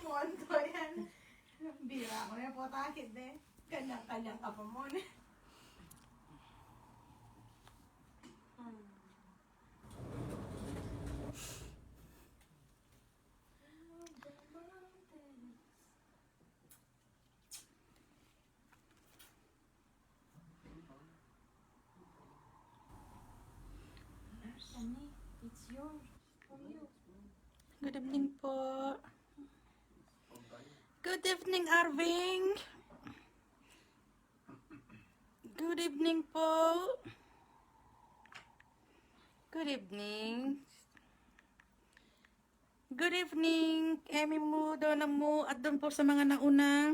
Monto yan. Bira ko na po takit eh. Kanyang-kanyang ka pa muna. Sunny, it's yours. For you. Good evening po. Good evening, Arving. Good evening po. Good evening. Good evening, Emmy mo, Donna mo, at doon po sa mga nauna.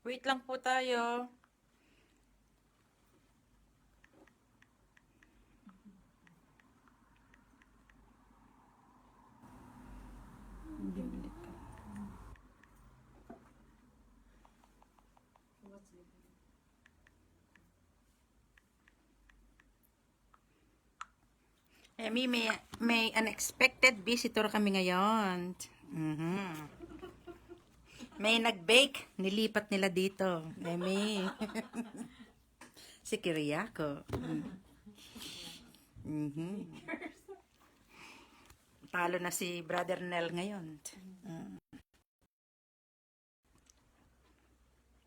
Wait lang po tayo. Emmy, may unexpected visitor kami ngayon. May nag-bake, nilipat nila dito. Emmy. Si Kiriako. Talo na si Brother Nel ngayon.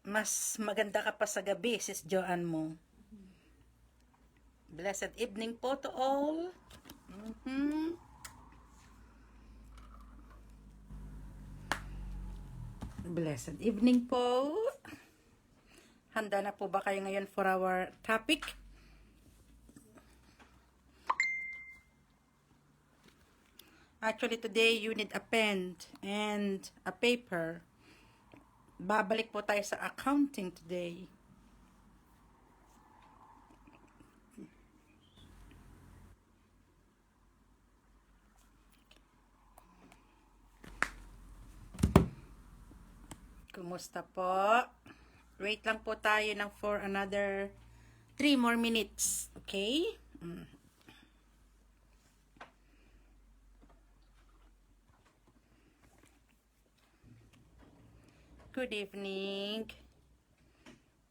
Mas maganda ka pa sa gabi, sis Joanne mo. Blessed evening po to all. Blessed evening po. Handa na po ba kayo ngayon for our topic? Actually, today you need a pen and a paper. Babalik po tayo sa accounting today. Kumusta po? Wait lang po tayo ng for another 3 more minutes. Okay? Good evening.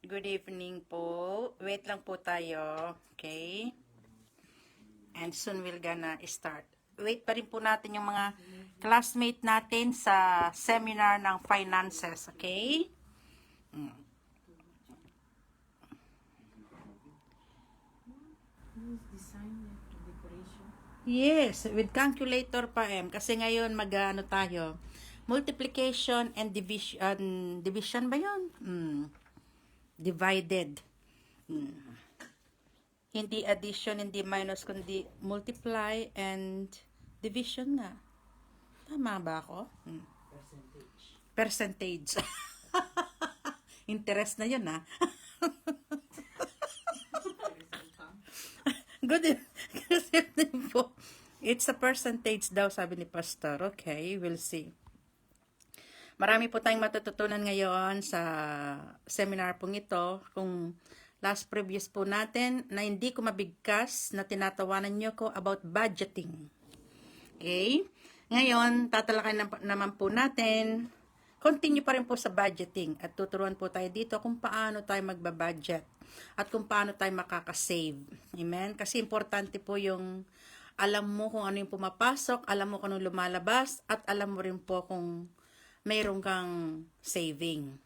Good evening po. Wait lang po tayo. Okay? And soon we're gonna start. Wait pa rin po natin yung mga classmate natin sa seminar ng finances. Okay? Design the decoration. Yes, with calculator pa kasi ngayon mag-ano tayo, multiplication and division ba yun? Divided. Hindi addition, hindi minus, kundi multiply and division nga. Tama ba ako? Percentage. Interest na yun, ha? Good evening po. It's a percentage daw, sabi ni Pastor. Okay, we'll see. Marami po tayong matututunan ngayon sa seminar pong ito. Kung last previous po natin na hindi ko mabigkas na tinatawanan nyo ko about budgeting. Okay? Ngayon, tatalakay naman po natin, continue pa rin po sa budgeting at tuturuan po tayo dito kung paano tayo magbabudget at kung paano tayo makakasave. Amen? Kasi importante po yung alam mo kung ano yung pumapasok, alam mo kung ano lumalabas, at alam mo rin po kung mayroon kang saving.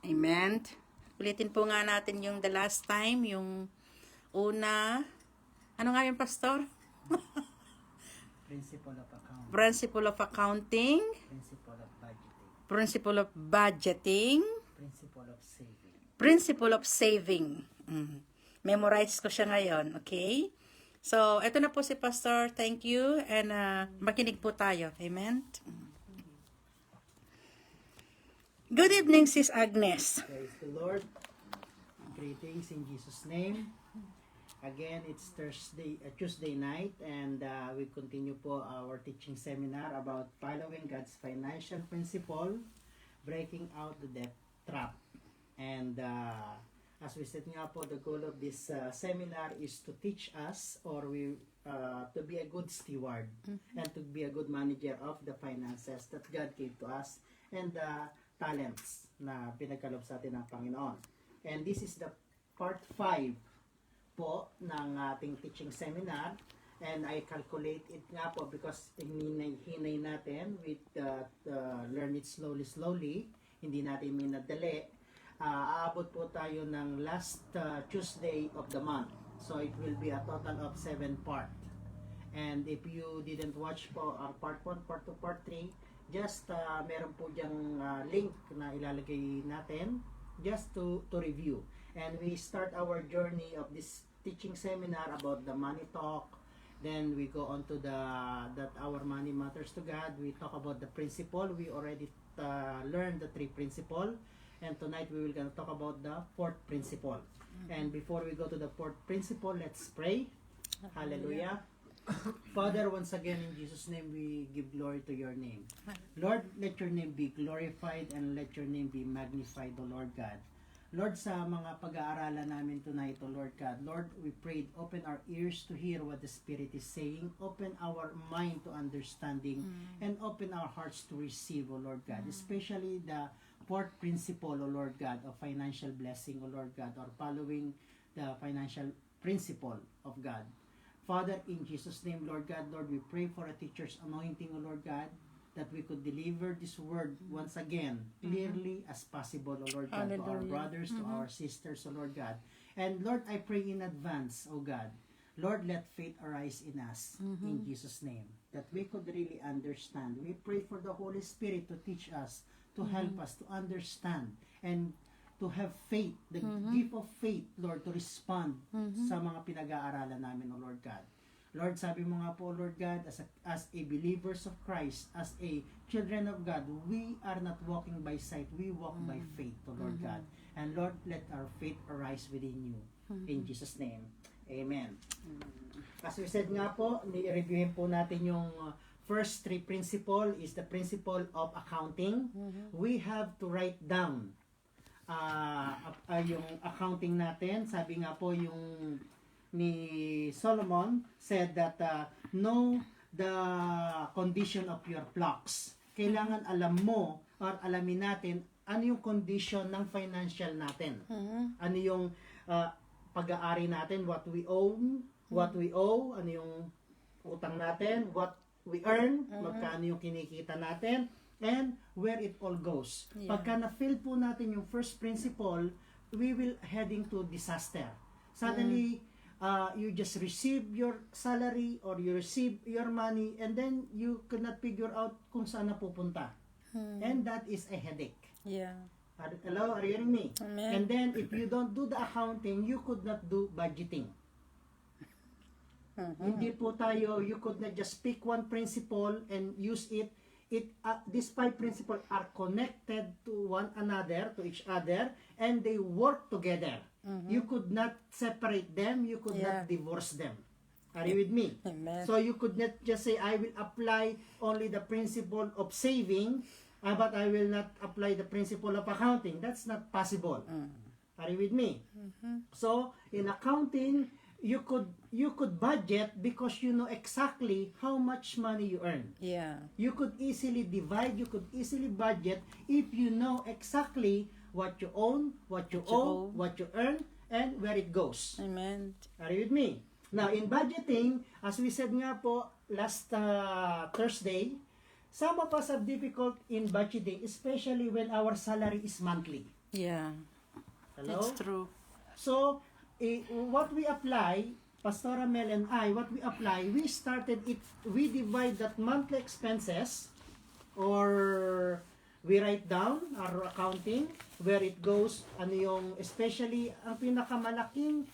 Amen? Ulitin po nga natin yung the last time, yung una, ano nga yung pastor? Principle of accounting. Principle of accounting. Principle of budgeting. Principle of budgeting. Principle of saving. Principle of saving. Memorize ko siya ngayon, okay? So, eto na po si Pastor. Thank you. And makinig po tayo. Amen? Good evening, Sis Agnes. Praise the Lord. Greetings in Jesus' name. Again, it's Tuesday night, and we continue po our teaching seminar about following God's financial principle, breaking out the debt trap. And As we said nga po, the goal of this seminar is to teach us to be a good steward and to be a good manager of the finances that God gave to us and the talents na pinagkaloob sa atin ng Panginoon. And this is the part 5 po ng ating teaching seminar. And I calculate it nga po because hinay natin with learn it slowly. Hindi natin minadali. Aabot po tayo ng last Tuesday of the month. So it will be a total of 7 part. And if you didn't watch po ang part 1, part 2, part 3, just meron po diyang link na ilalagay natin just to review. And we start our journey of this teaching seminar about the money talk. Then we go on to that our money matters to God. We talk about the principle. We already learned the 3 principle. And tonight we will gonna talk about the 4th principle. And before we go to the 4th principle, let's pray. Hallelujah. Father, once again in Jesus' name we give glory to your name. Lord, let your name be glorified and let your name be magnified, O Lord God. Lord, sa mga pag-aaralan namin tonight, O Lord God, Lord, we prayed, open our ears to hear what the Spirit is saying, open our mind to understanding, and open our hearts to receive, O Lord God, especially the 4th principle, O Lord God, of financial blessing, O Lord God, or following the financial principle of God. Father, in Jesus' name, Lord God, Lord, we pray for a teacher's anointing, O Lord God, that we could deliver this word once again clearly as possible, O Lord God, to our brothers, to our sisters, O Lord God. And Lord, I pray in advance, O God, Lord, let faith arise in us, in Jesus' name, that we could really understand. We pray for the Holy Spirit to teach us, to help us to understand, and to have faith, the gift of faith, Lord, to respond sa mga pinag-aaralan namin, O Lord God. Lord, sabi mo nga po, Lord God, as a believers of Christ, as a children of God, we are not walking by sight, we walk by faith, O Lord God. And Lord, let our faith arise within you. In Jesus' name, amen. As we said nga po, ni-reviewin po natin yung first 3 principle is the principle of accounting. We have to write down yung accounting natin. Sabi nga po yung ni Solomon said that know the condition of your flocks. Kailangan alam mo or alamin natin ano yung condition ng financial natin. Ano yung pag-aari natin, what we own, what we owe, ano yung utang natin, what we earn, magkano yung kinikita natin, and where it all goes. Pagka na-fill po natin yung first principle, we will heading to disaster. Suddenly, you just receive your salary or you receive your money and then you could not figure out kung saan na pupunta. And that is a headache. Yeah. Hello, are you hearing me? Amen. And then if you don't do the accounting, you could not do budgeting. Hindi po tayo, you could not just pick one principle and use it. These 5 principles are connected to one another, to each other, and they work together. You could not separate them, you could not divorce them. Are you with me? Amen. So you could not just say, I will apply only the principle of saving, but I will not apply the principle of accounting. That's not possible. Are you with me? So in accounting, you could budget because you know exactly how much money you earn. Yeah. You could easily divide, you could easily budget if you know exactly what you own, what you owe, what you earn, and where it goes. Amen. Are you with me? Now, in budgeting, as we said nga po last Thursday, some of us are difficult in budgeting, especially when our salary is monthly. Yeah. Hello? That's true. So, what we apply, Pastora Mel and I, what we apply, we started it, we divide that monthly expenses, or we write down our accounting, where it goes, ano yung, especially, ang pinakamalaking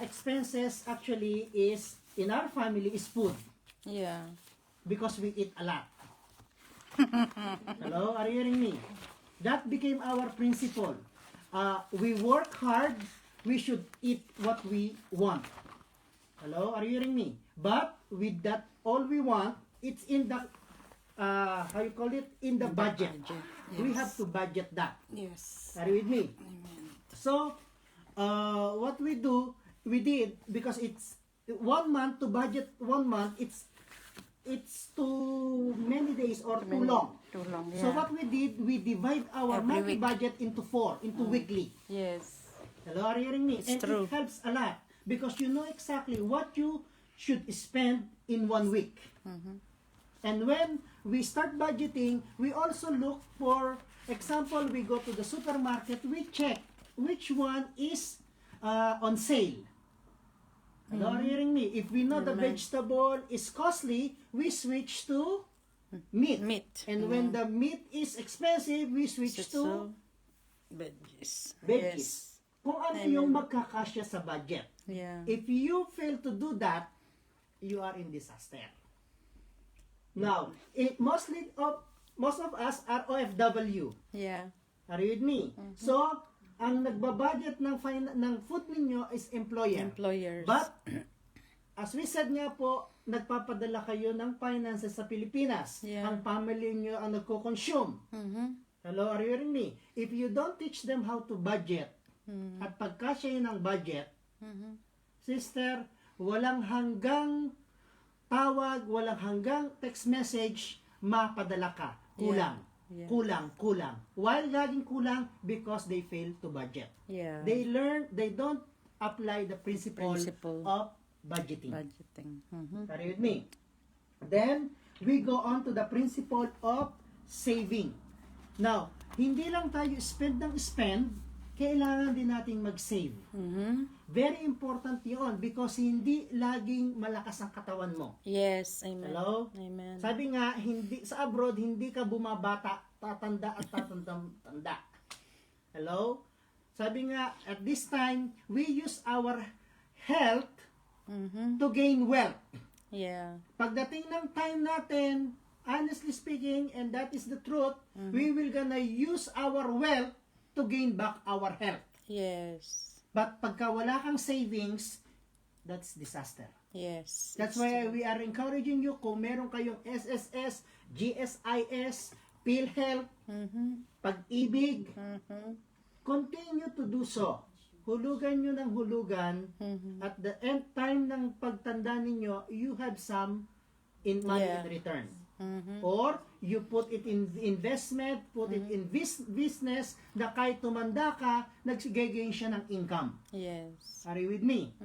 expenses actually is, in our family, is food. Yeah. Because we eat a lot. Hello, are you hearing me? That became our principle. We work hard, we should eat what we want. Hello, are you hearing me? But with that, all we want, it's in the, how you call it? In the budget. We have to budget that. Yes. Are you with me? Amen. So, what we did, because it's 1 month to budget 1 month, it's too many days or too long. Too long, So what we did, we divide our Every monthly week. budget into 4, into weekly. Yes. Hello, are you hearing me? It's And true. it helps a lot because you know exactly what you should spend in 1 week. And when we start budgeting, we also look for, example, we go to the supermarket, we check which one is on sale. Hello, are you hearing me? If we know the vegetable is costly, we switch to meat. Meat. And when the meat is expensive, we switch to veggies. veggies. Kung ano yung magkakasya sa budget. Yeah. If you fail to do that, you are in disaster. Now, most of us are OFW. Yeah. Are you with me? So, ang nagbabudget ng food ninyo is employer. Employers. But, as we said nga po, nagpapadala kayo ng finances sa Pilipinas. Yeah. Ang family nyo ang nagko-consume. Hello, are you hearing me? If you don't teach them how to budget, at pagkasya yun ng budget, sister, walang hanggang tawag, walang hanggang text message, mapadala ka. Kulang. Yeah. Kulang. Why laging kulang? Because they fail to budget. Yeah. They don't apply the principle of budgeting. Budgeting. Are you with me? Then, we go on to the principle of saving. Now, hindi lang tayo spend ng spend, kailangan din nating mag-save. Very important yun because hindi laging malakas ang katawan mo. Yes. Amen. Hello? Amen. Sabi nga, hindi sa abroad, hindi ka bumabata, tatanda at tatanda. Hello? Sabi nga, at this time, we use our health to gain wealth. Yeah. Pagdating ng time natin, honestly speaking, and that is the truth, we will gonna use our wealth to gain back our health. Yes. But pagka wala kang savings, that's disaster. Yes. That's why we are encouraging you, kung meron kayong SSS, GSIS, PhilHealth, Pag-ibig, continue to do so. Hulugan nyo ng hulugan. At the end time ng pagtanda ninyo, you have some in money in return. Or you put it in investment, put it in business na kahit tumanda ka, nagsige-gain siya ng income. Yes. Are you with me?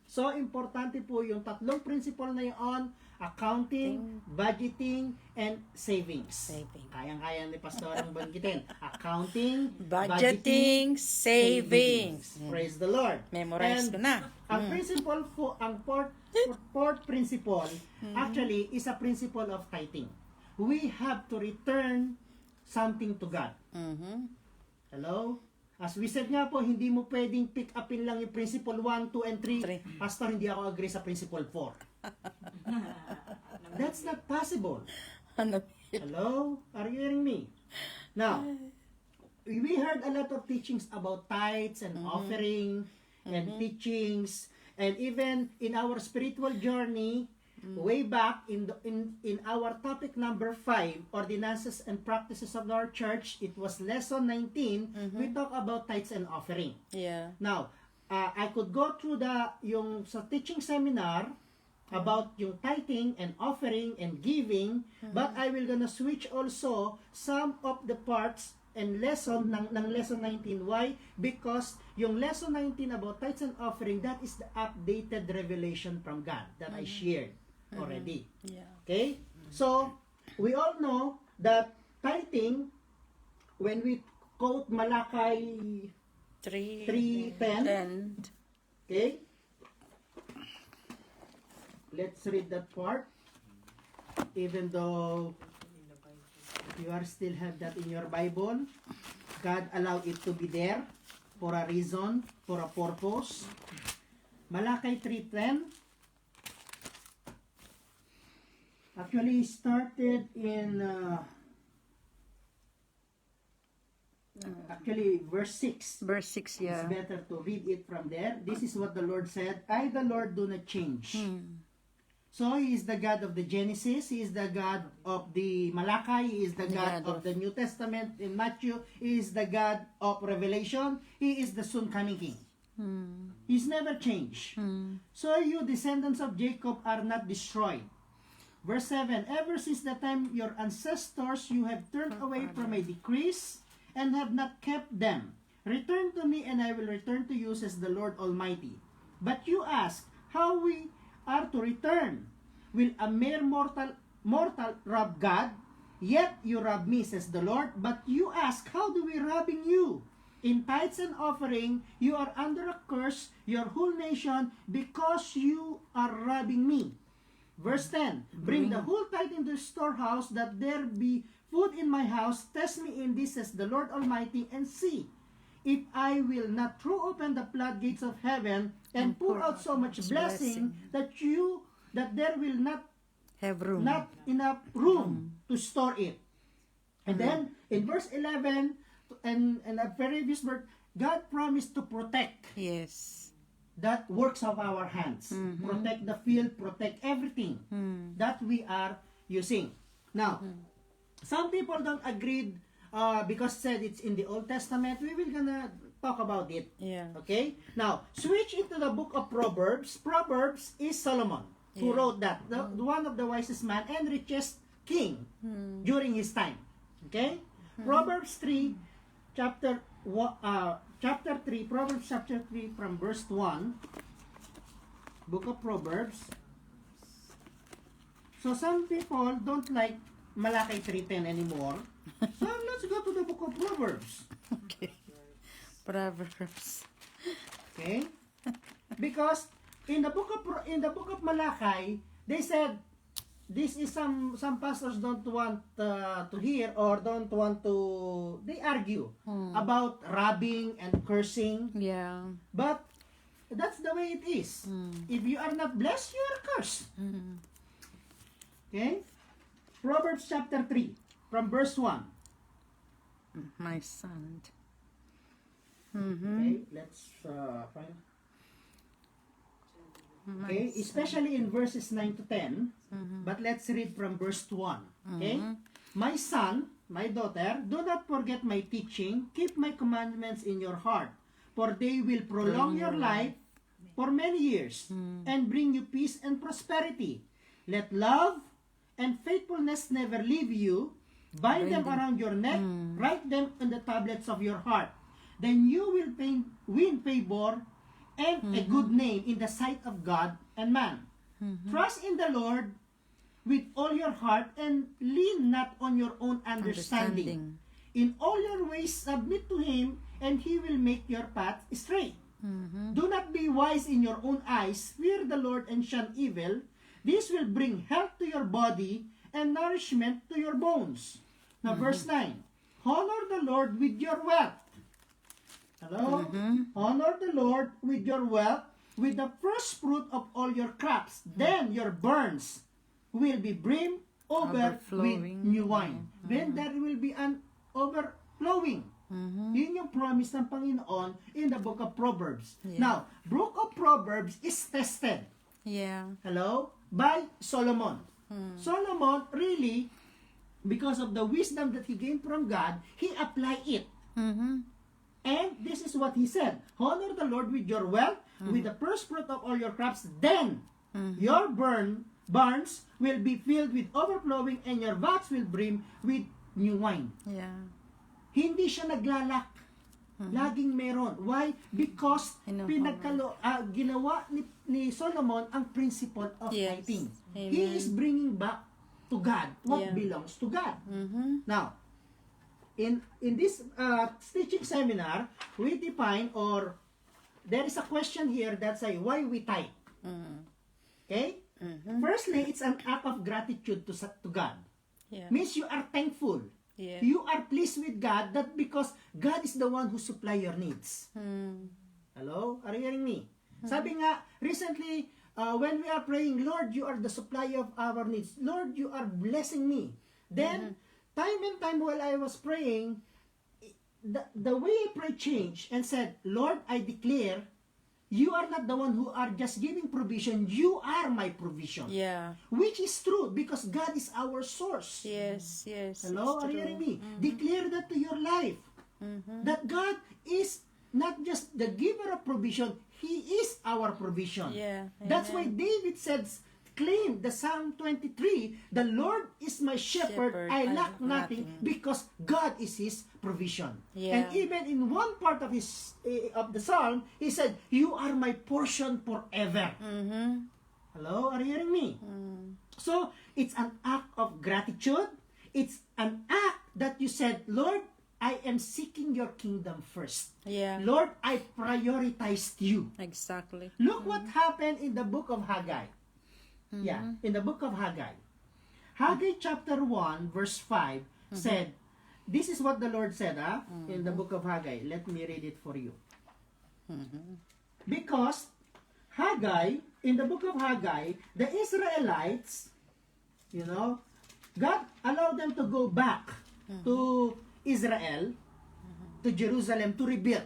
So, importante po yung tatlong principle na yun, accounting, budgeting, and savings. Saving. Kayang-kaya ni Pastor ang banggitin. Accounting, Budgeting, savings. Praise the Lord. Memorize And ko na. ang principle po, ang fourth principle, actually, is a principle of tithing. We have to return something to God. Hello? As we said nga po, hindi mo pwedeng pick upin lang yung principle 1, 2, and 3. Pastor, hindi ako agree sa principle 4. That's not possible. Ano? Hello? Are you hearing me? Now, we heard a lot of teachings about tithes and offering and teachings, and even in our spiritual journey, way back in our topic number 5, ordinances and practices of our church, it was lesson 19. We talk about tithes and offering. Yeah. Now, I could go through yung sa teaching seminar about yung tithing and offering and giving, but I will gonna switch also some of the parts and lesson ng lesson 19. Why? Because yung lesson 19 about tithes and offering, that is the updated revelation from God that I shared already. Yeah. Okay? So, we all know that tithing, when we quote Malakay 3:10, okay? Let's read that part. Even though you are still have that in your Bible, God allowed it to be there for a reason, for a purpose. Malakay 3:10. Actually started in verse 6. Verse 6, yeah. It's better to read it from there. This is what the Lord said, I, the Lord, do not change. So, He is the God of the Genesis. He is the God of the Malakay. He is the God of the New Testament in Matthew. He is the God of Revelation. He is the soon coming King. He's never changed. So you, descendants of Jacob, are not destroyed. Verse 7, ever since the time your ancestors you have turned away from my decrees and have not kept them. Return to me and I will return to you, says the Lord Almighty. But you ask, how we are to return? Will a mere mortal rob God? Yet you rob me, says the Lord. But you ask, how do we robbing you? In tithes and offering, you are under a curse, your whole nation, because you are robbing me. Verse 10, bring the whole tithe into the storehouse, that there be food in my house. Test me in this, says the Lord Almighty, and see if I will not throw open the floodgates of heaven and pour out so much blessing that there will not Have room. not enough room to store it. And then in verse 11 and a previous verse, God promised to protect Yes. that works of our hands. Protect the field, protect everything that we are using. Now, some people don't agree because said it's in the Old Testament. We will gonna talk about it. Yeah. Okay? Now, switch into the book of Proverbs. Proverbs is Solomon who wrote that. The one of the wisest man and richest king during his time. Okay? Proverbs 3, chapter 3, Proverbs chapter 3 from verse 1. Book of Proverbs. So some people don't like Malakay 3:10 anymore. So let's go to the book of Proverbs. Okay. Proverbs. Okay? Because in the book of Malakay, they said this is some pastors don't want to hear or don't want to, they argue about robbing and cursing. Yeah. But that's the way it is. If you are not blessed, you are cursed. Okay? Proverbs chapter 3 from verse 1. My son. Okay, let's find. Okay, especially in verses 9 to 10. But let's read from verse 1. Okay? My son, my daughter, do not forget my teaching. Keep my commandments in your heart, for they will prolong your life for many years and bring you peace and prosperity. Let love and faithfulness never leave you. Bind them around your neck. Write them on the tablets of your heart. Then you will win favor and a good name in the sight of God and man. Trust in the Lord with all your heart and lean not on your own understanding. In all your ways submit to Him, and He will make your path straight. Do not be wise in your own eyes. Fear the Lord and shun evil. This will bring health to your body and nourishment to your bones. Now verse 9. Honor the Lord with your wealth. Hello? Honor the Lord with your wealth, with the first fruit of all your crops. Then your barns will be brim over with Overflowing. new wine. Then there will be an overflowing. Yun yung promise ng Panginoon in the book of Proverbs. Now, book of Proverbs is tested. Yeah. Hello? By Solomon. Solomon really, because of the wisdom that he gained from God, he applied it. And this is what he said. Honor the Lord with your wealth, with the first fruit of all your crops. Then your barns will be filled with overflowing, and your vats will brim with new wine. Yeah. Hindi siya naglalak. Laging meron. Why? Because ginawa ni Solomon ang principle of Yes. tithing. Amen. He is bringing back to God what Yeah. belongs to God. Now, in this teaching seminar, we define, or there is a question here that say why we tithe. Okay? Firstly, it's an act of gratitude to God. Yeah. Means you are thankful. Yeah. You are pleased with God that because God is the one who supply your needs. Hello? Are you hearing me? Sabi nga, recently, when we are praying, Lord, you are the supplier of our needs. Lord, you are blessing me. Then, time and time while I was praying, the way I prayed changed and said, Lord, I declare, you are not the one who are just giving provision. You are my provision. Yeah. Which is true because God is our source. Yes, yes. Hello? it's Are you true. hearing me? Declare that to your life. That God is not just the giver of provision, He is our provision. Yeah. That's why Amen. David claimed the Psalm 23, the Lord is my shepherd, Shepherd, I I lack lack nothing, nothing. because God is his provision. Yeah. And even in one part of of the Psalm, he said, you are my portion forever. Mm-hmm. Hello, are you hearing me? So, it's an act of gratitude. It's an act that you said, Lord, I am seeking your kingdom first. Yeah. Lord, I prioritized you. Exactly. Look what happened in the book of Haggai. Yeah, in the book of Haggai. Haggai chapter 1, verse 5 said, this is what the Lord said in the book of Haggai. Let me read it for you. Because Haggai, in the book of Haggai, the Israelites, God allowed them to go back to Israel, to Jerusalem, to rebuild.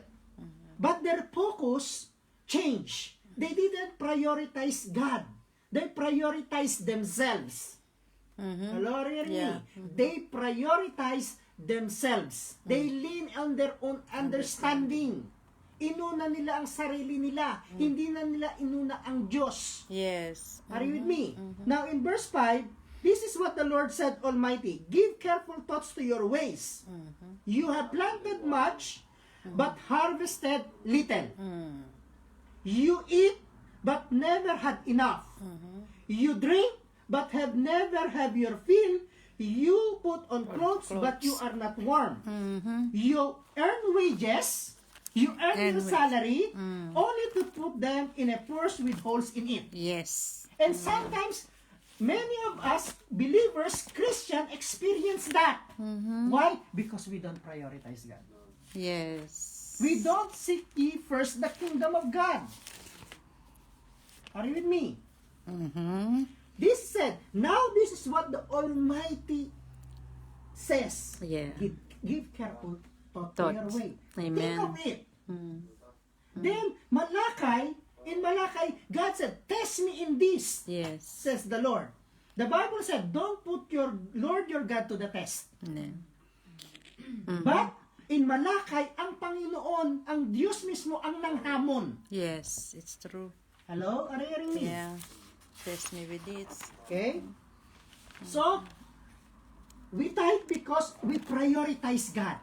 But their focus changed. They didn't prioritize God. They prioritized themselves. Hello, are you hearing Yeah. me? They prioritize themselves. They lean on their own understanding. Inuna nila ang sarili nila. Hindi na nila inuna ang Diyos. Yes. Are you with me? Now, in verse 5, this is what the Lord said Almighty. Give careful thoughts to your ways. You have planted much, but harvested little. You eat, but never had enough. You drink, but have never have your fill. You put on clothes, but you are not warm. You earn wages, you earn your salary, only to put them in a purse with holes in it. Yes. And sometimes, many of us, believers, Christian, experience that. Why? Because we don't prioritize God. Yes. We don't seek ye first the kingdom of God. Are you with me? This said, now this is what the Almighty says. Yeah. Give careful thought to your Thoughts. way. Amen. Think of it. Then, in Malakay, God said, test me in this, Yes. says the Lord. The Bible said, don't put your Lord your God to the test. No. But, in Malakay, ang Panginoon, ang Diyos mismo, ang nanghamon. Yes, it's true. Hello? Are you hearing me? Yeah. Test me with this. Okay? So, we tithe because we prioritize God.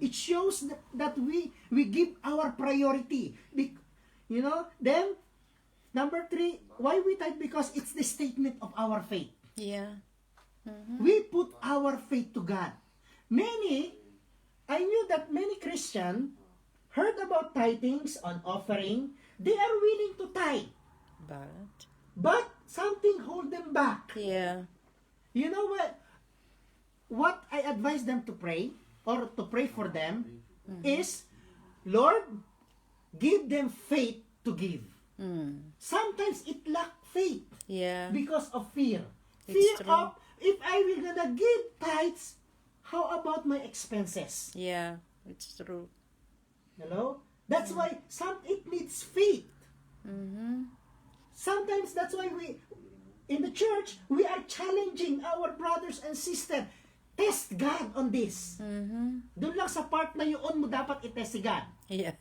It shows that we give our priority. Then, number 3, why we tithe? Because it's the statement of our faith. Yeah. We put our faith to God. I knew that many Christians heard about tithings on offering. They are willing to tithe. But something hold them back. Yeah. You know what? What I advise them to pray, or to pray for them, is, Lord, give them faith to give. Sometimes it lack faith Yeah. because of fear. It's Fear true. of, if I will gonna give tithes, how about my expenses? Yeah. It's true. Hello? That's why it needs faith. Sometimes that's why in the church, we are challenging our brothers and sisters. Test God on this. Doon lang sa part na yun mo dapat itest si God. Yeah.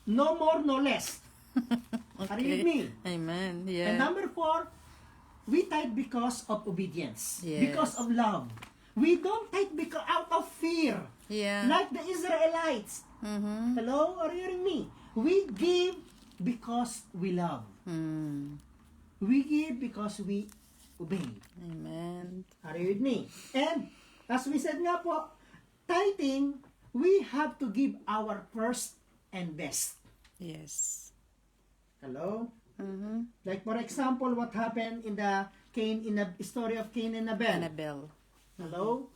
No more, no less. Are you with me? Amen. And Yeah. number 4, we tithe because of obedience. Yes. Because of love. We don't tithe because out of fear. Yeah. Like the Israelites. Hello? Are you hearing me? We give because we love. We give because we obey. Amen. Are you with me? And, as we said nga po, tithing, we have to give our first and best. Yes. Hello? Like for example, what happened in the story of Cain and Abel. Annabelle. Hello?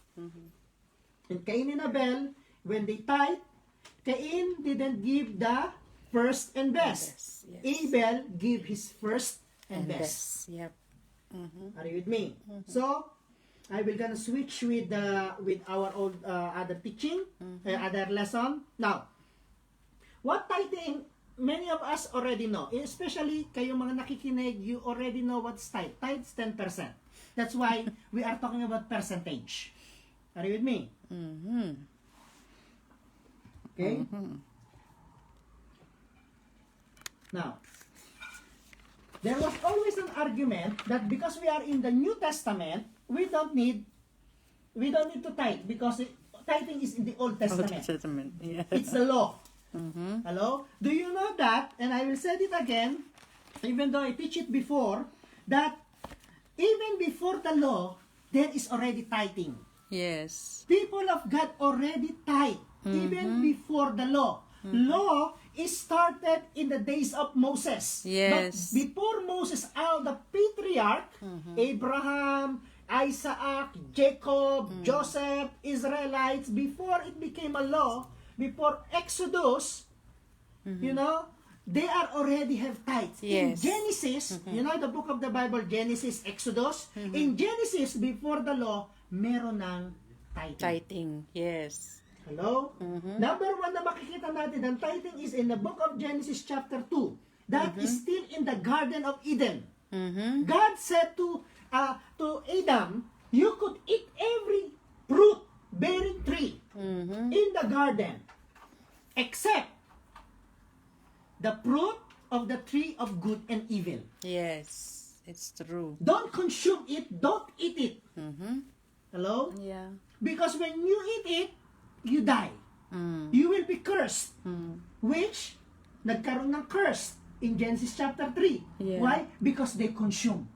And Cain and Abel, when they tithe, Cain didn't give the first and best. Yes. Abel gave his first and best. Yep. Are you with me? So, I will gonna switch with our old other teaching, other lesson. Now, what tithing, many of us already know. Especially kayong mga nakikinig, you already know what's tithe. Tithe is 10%. That's why we are talking about percentage. Are you with me? Okay? Now, there was always an argument that because we are in the New Testament, we don't need to tithe because tithing is in the Old Old Testament. Testament. Yeah. It's the law. Mm-hmm. Hello? Do you know that? And I will say it again, even though I teach it before, that even before the law, there is already tithing. Yes. People of God already tithe, even before the law. Law is started in the days of Moses. Yes. But before Moses, all the patriarch, Abraham, Isaac, Jacob, Joseph, Israelites, before it became a law, before Exodus, you know, they are already have tithes. In Yes. Genesis, you know the book of the Bible, Genesis, Exodus, in Genesis, before the law, meron ng tithing. Tithing. Yes. Hello? Number one na makikita natin, ang tithing is in the book of Genesis chapter 2. That is still in the Garden of Eden. Mm-hmm. God said to Adam, you could eat every fruit bearing tree in the garden except the fruit of the tree of good and evil. Yes. It's true. Don't consume it, don't eat it. Mm-hmm. Hello? Yeah. Because when you eat it, you die. You will be cursed. Which, nagkaroon ng curse in Genesis chapter 3. Yeah. Why? Because they consume.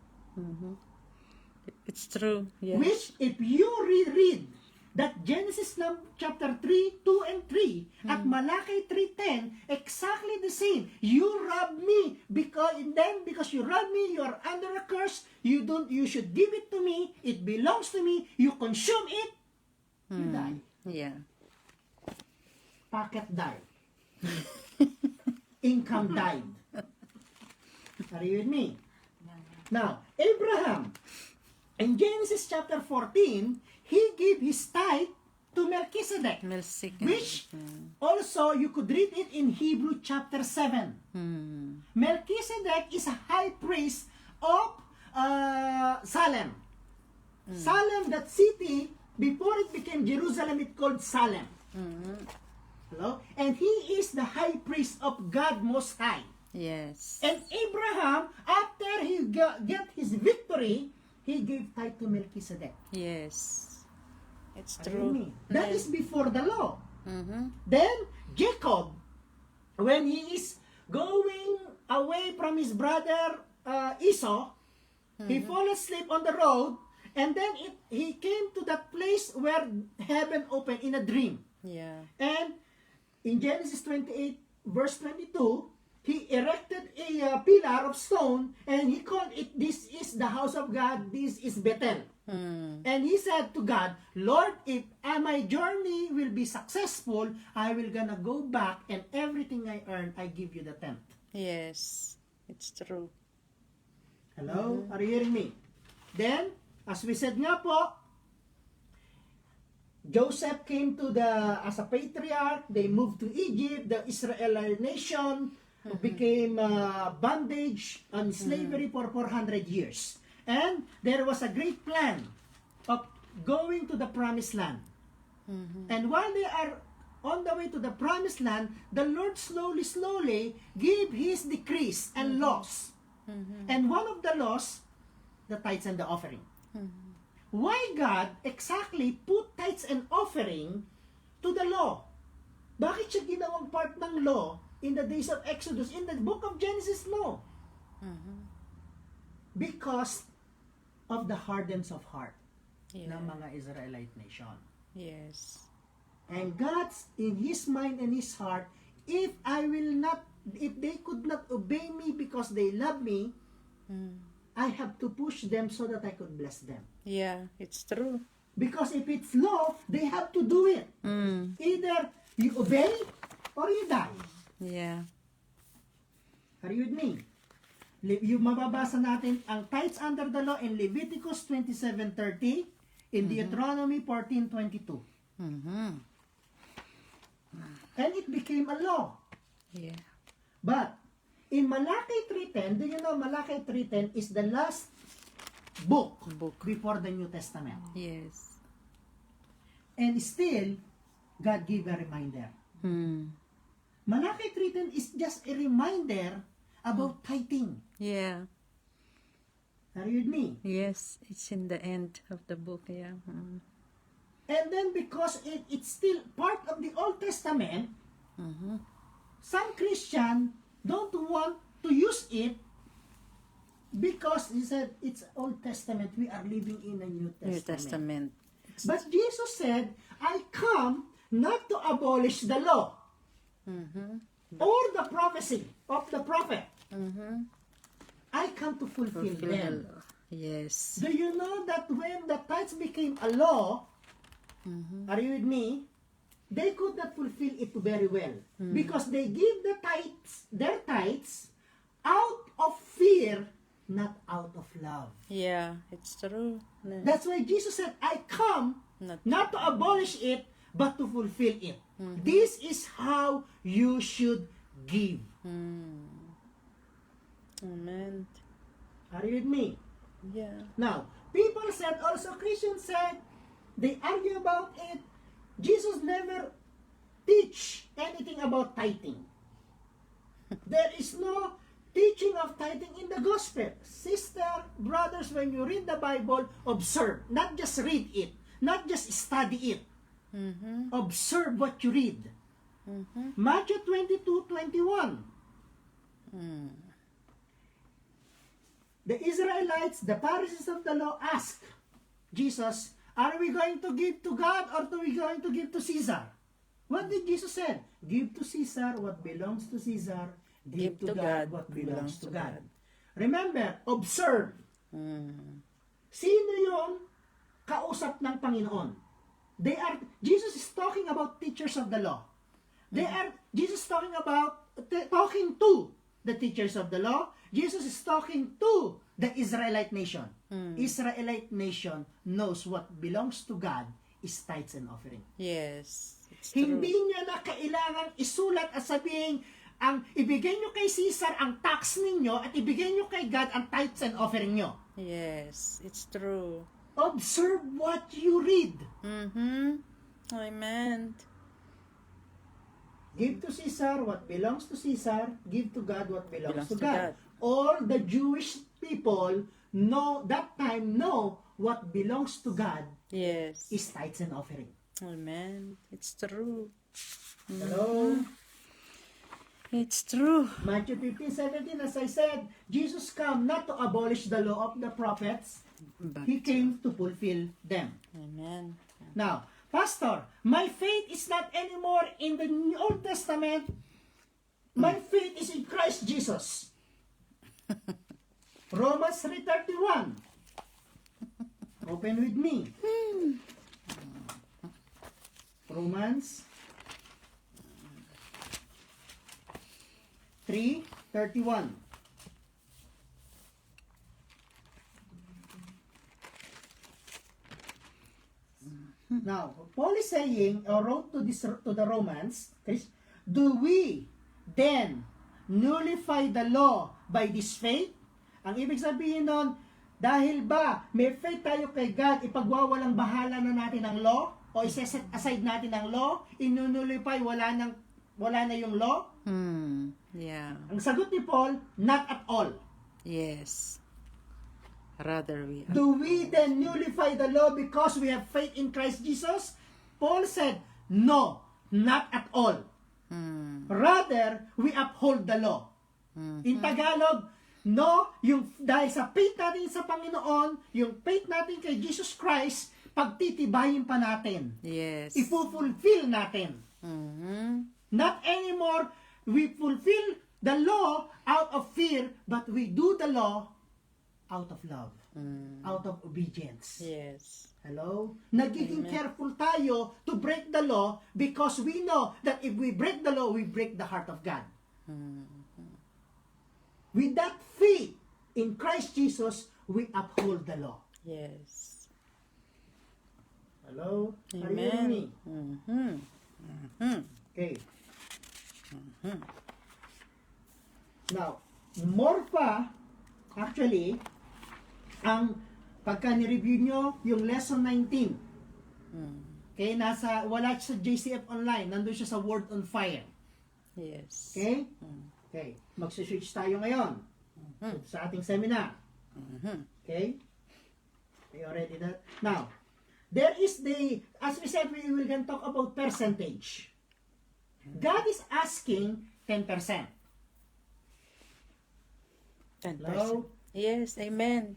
It's true. Yes. Which, if you reread that Genesis chapter 3, 2, and 3, at Malachi 3:10, exactly the same. You rob me, because you rob me, you are under a curse. You should give it to me. It belongs to me. You consume it, you die. Yeah. Pocket died. Income died. Are you with me? Now, Abraham, in Genesis chapter 14, he gave his tithe to Melchizedek, Melchizedek. which also you could read it in Hebrew chapter 7. Melchizedek is a high priest of Salem. Salem, that city, before it became Jerusalem, it called Salem. Hello? And he is the high priest of God Most High. Yes. And Abraham, after he get his victory, he gave tithe to Melchizedek. Yes. It's Are you true. with me? That Yeah. is before the law. Mm-hmm. Then Jacob, when he is going away from his brother Esau, he fall asleep on the road, and then he came to that place where heaven opened in a dream. Yeah. And in Genesis 28, verse 22, he erected a pillar of stone, and he called it, this is the house of God, this is Bethel. And he said to God, Lord, if my journey will be successful, I will gonna go back, and everything I earn, I give you the tenth. Yes. It's true. Hello? Are you hearing me? Then, as we said nga po, Joseph came as a patriarch. They moved to Egypt. The Israelite nation became bondage and slavery for 400 years. And there was a great plan of going to the promised land. And while they are on the way to the promised land, the Lord slowly gave his decrees and laws. And one of the laws, the tithes and the offering. Why God exactly put tithes and offering to the law? Bakit siya ginawang part ng law in the days of Exodus, in the book of Genesis law? Because of the hardness of heart Yeah. ng mga Israelite nation. Yes. And God's in His mind and His heart, if they could not obey me because they love me, I have to push them so that I could bless them. Yeah. It's true. Because if it's law, they have to do it. Either you obey or you die. Yeah. Are you with me? Yung mababasa natin ang tithes under the law in Leviticus 27:30, in Deuteronomy 14:22. And it became a law. Yeah. But in Malachi 3:10, do you know Malachi 3:10 is the last book before the New Testament? Yes. And still, God gave a reminder. Malachi 3:10 is just a reminder about tithing. Yeah. Are you with me? Yes, it's in the end of the book. Yeah. Mm. And then because it's still part of the Old Testament, Mhm. some Christian don't want to use it because he said it's Old Testament. We are living in a New Testament. New Testament. But Jesus said, I come not to abolish the law Mhm. or the prophecy of the prophet. Mhm. I come to fulfill Fulfill them. the law. Yes. Do you know that when the tithes became a law, are you with me? They could not fulfill it very well because they give the tithes, their tithes, out of fear, not out of love. Yeah, it's true. No, That's why Jesus said, I come Not- not to abolish it, but to fulfill it. This is how you should give. Amen. Are you with me? Yeah. Now, people said, also Christians said, they argue about it. Jesus never teach anything about tithing. There is no teaching of tithing in the gospel. Sister, brothers, when you read the Bible, observe. Not just read it. Not just study it. Mhm. Observe what you read. Mhm. Matthew 22:21. Mm. The Israelites, the Pharisees of the law, ask Jesus, are we going to give to God or are we going to give to Caesar? What did Jesus say? Give to Caesar what belongs to Caesar. Give to God what belongs to God. Remember, observe. Mm. Sino yung kausap ng Panginoon? Jesus is talking about teachers of the law. Jesus is talking about, talking to the teachers of the law. Jesus is talking to the Israelite nation. Israelite nation knows what belongs to God is tithes and offering. Yes, it's Hindi true. niya na kailangang isulat at sabihin, ang ibigay nyo kay Caesar ang tax ninyo at ibigay nyo kay God ang tithes and offering nyo. Yes, it's true. Observe what you read. Mhm. Amen. Give to Caesar what belongs to Caesar. Give to God what belongs Belongs to to God. God. All the Jewish people know what belongs to God Yes. is tithes and offering. Amen. It's true. Hello? It's true. Matthew 15:17, as I said, Jesus came not to abolish the law of the prophets. But, He came to fulfill them. amen. Now, Pastor, my faith is not anymore in the Old Testament. My faith is in Christ Jesus. Romans 3:31. Open with me. Romans 3:31. Now, Paul is saying, or wrote to the Romans, do we then nullify the law by this faith? Ang ibig sabihin nun, dahil ba may faith tayo kay God, ipagwawalang bahala na natin ang law? O iseset aside natin ang law? Inunullify, wala na yung law? Yeah. Ang sagot ni Paul, not at all. Yes. Rather we are. Do we then nullify the law because we have faith in Christ Jesus? Paul said, no, not at all. Rather, we uphold the law. In Tagalog, no, dahil sa faith natin sa Panginoon, yung faith natin kay Jesus Christ, pagtitibayin pa natin. Yes. Ipo-fulfill natin. Not anymore, we fulfill the law out of fear, but we do the law out of love, out of obedience. Yes. Hello? Nagiging careful tayo to break the law because we know that if we break the law, we break the heart of God. With that faith in Christ Jesus, we uphold the law. Yes. Hello? Are you with me? Okay. Now, more pa, actually, ang pagka ni-review nyo yung lesson 19, okay, wala sa JCF online, nandun siya sa Word on Fire. Yes. Okay? Okay, magsiswitch tayo ngayon sa ating seminar. Okay? Are you ready that? Now, there is as we said, we will can talk about percentage. God is asking 10%. 10%. Hello? Yes, amen.